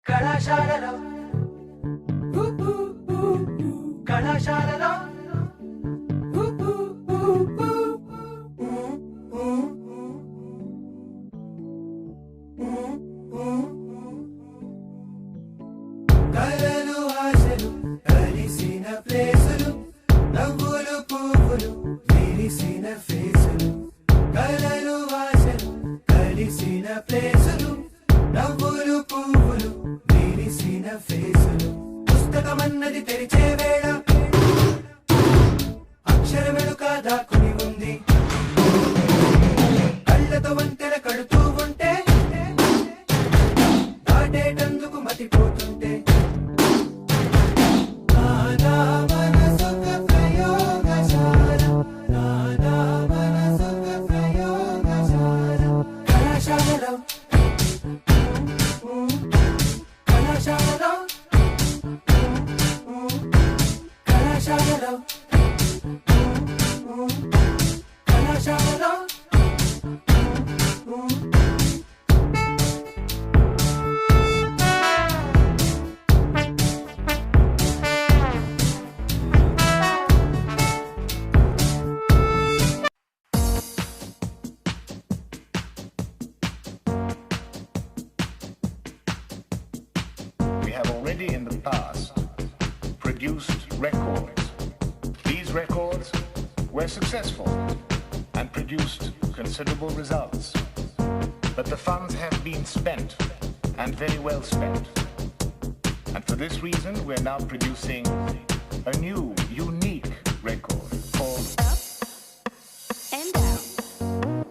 కళాశాలలో కళాశాలలో కలలు ఆశలు కలిసిన ప్లేసులు నవ్వులు పువ్వులు విరిసిన ఫేసులు కలలు ఆశలు కలిసిన ప్లేసులు నవ్వులు పువ్వులు విరిసిన ఫేసులు పుస్తకమన్నది తెరిచే వేళ అక్షరమెలు దాక్కుని ఉంది కళ్ళతో వంతెన కడుతూ ఉంటే దాటేటందుకు మతిపోతుంటే నానా మనసుక ప్రయోగశాల నానా మనసుక ప్రయోగశాల కళాశాలలో కళాశాలలో కళాశాలలో కళాశాలలో We have already in the past produced records. These records were successful and produced considerable results. But the funds have been spent, and very well spent. And for this reason, we're now producing a new, unique record called Up and Down.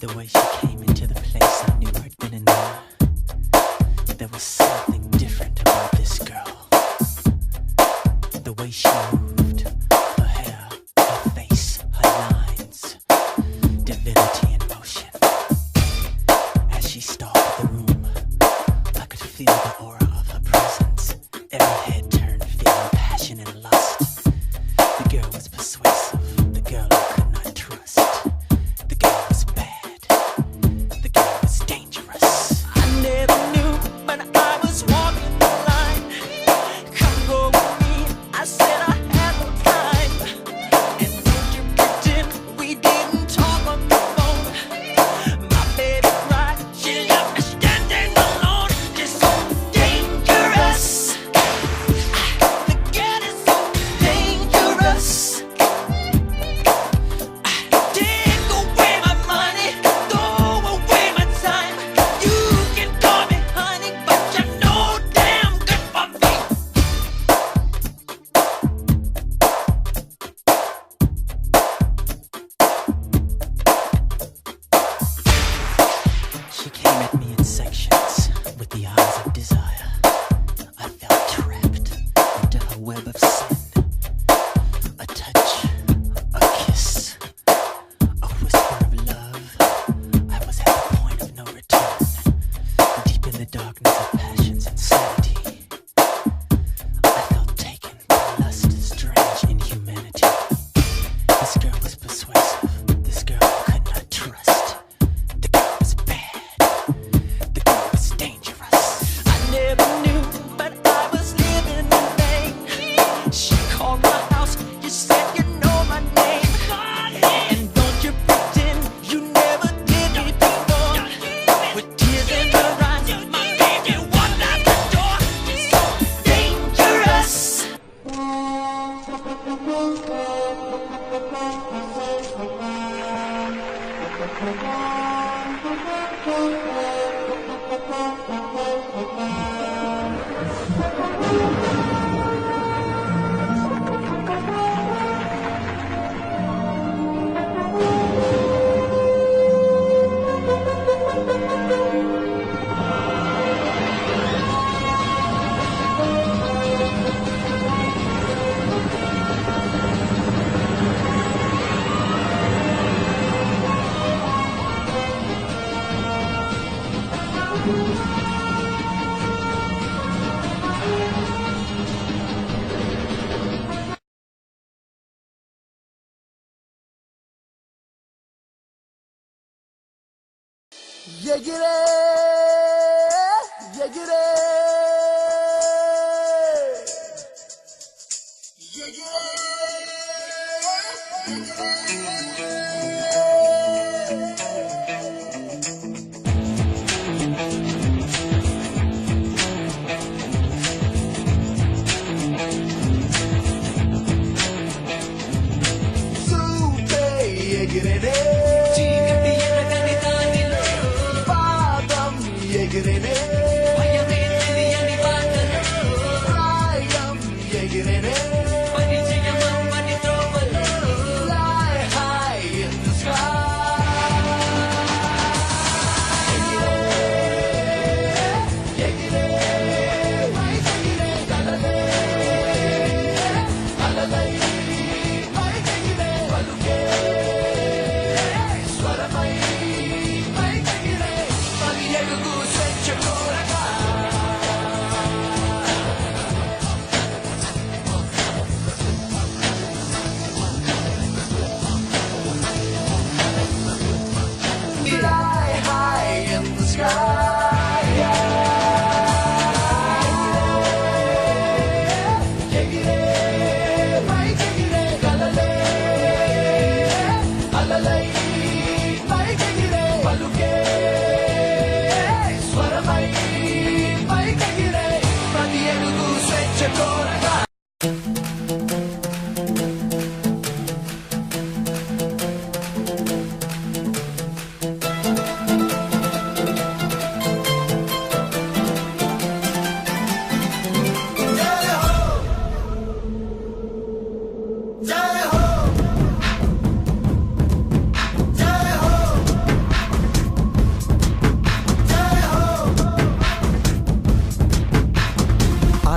The way she came into the place, I knew I'd been in there. There was something different about this girl. The way she moved, her hair, her face, her lines, divinity in motion. As she stalked the room, I could feel the aura of her presence. Every head turned, feeling passion and lust. The girl was persuasive, the girl I could not trust. The girl was bad, the girl was dangerous. I never knew, but I was walking the line. Come go with me, I said I had no time. And don't you pretend we didn't talk on the phone. My baby cried, she left me standing alone. Just so dangerous. The girl is so dangerous. Take away my money, throw away my time. You can call me honey, but you're no damn good for me. She came at me in sections with the eyes of desire. I felt trapped into her web of sin. A touch, a kiss, a whisper of love. I was at the point of no return, deep in the darkness of passion's insanity. I felt taken by lust, strange inhumanity. This girl was persuasive, this girl I could not trust. The girl was bad, the girl was dangerous. I never knew, but I was living in vain. She called my house, you said you know my name. And don't you pretend you never did me before. With tears in her eyes, my baby walked out the door. So dangerous. Yeah, get it. Yeah, get it. Yeah, get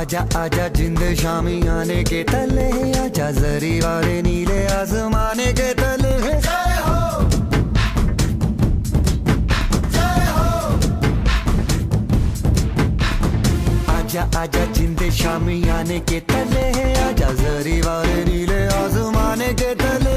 आजा आजा जिंद शामी आने के तले, आजा जरी वाले नीले आसमाने के तले। जय हो, जय हो। आजा आजा जिंद शामी आने के तले, आजा जरी वाले नीले आसमाने के तले।